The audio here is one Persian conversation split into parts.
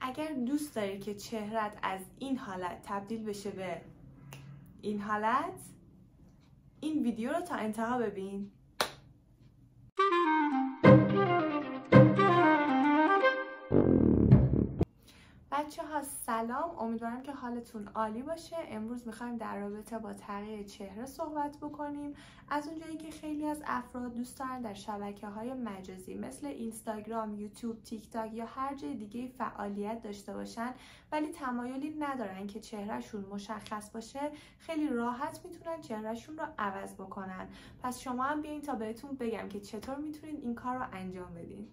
اگر دوست داری که چهرت از این حالت تبدیل بشه به این حالت، این ویدیو رو تا انتها ببین. بچه ها سلام، امیدوارم که حالتون عالی باشه. امروز میخوایم در رابطه با تغییر چهره صحبت بکنیم. از اونجایی که خیلی از افراد دوست دارن در شبکه‌های مجازی مثل اینستاگرام، یوتیوب، تیک تاک یا هر جای دیگه فعالیت داشته باشن ولی تمایلی ندارن که چهرهشون مشخص باشه، خیلی راحت میتونن چهرهشون رو عوض بکنن. پس شما هم بیاین تا بهتون بگم که چطور میتونید این کار رو انجام بدین.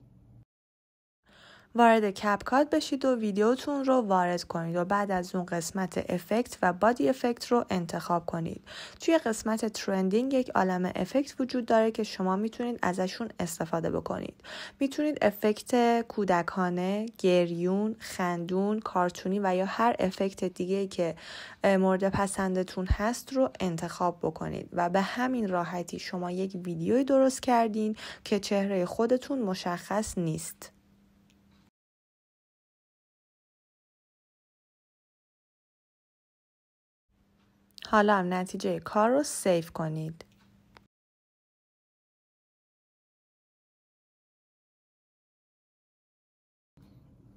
وارد کپکات بشید و ویدیوتون رو وارد کنید و بعد از اون قسمت افکت و بادی افکت رو انتخاب کنید. توی قسمت ترندینگ یک عالمه افکت وجود داره که شما میتونید ازشون استفاده بکنید. میتونید افکت کودکانه، گریون، خندون، کارتونی و یا هر افکت دیگه‌ای که مورد پسندتون هست رو انتخاب بکنید و به همین راحتی شما یک ویدیوی درست کردین که چهره خودتون مشخص نیست. حالا هم نتیجه کار رو سیو کنید.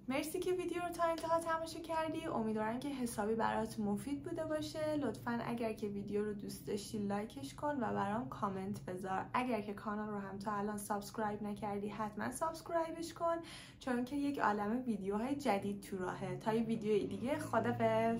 مرسی که ویدیو رو تا انتها تماشا کردی. امیدوارم که حسابی برات مفید بوده باشه. لطفاً اگر که ویدیو رو دوست داشتی لایکش کن و برام کامنت بذار. اگر که کانال رو هم تا الان سابسکرایب نکردی حتما سابسکرایبش کن، چون که یک عالمه ویدیوهای جدید تو راهه. تا یه ویدیوی دیگه، خدافظ.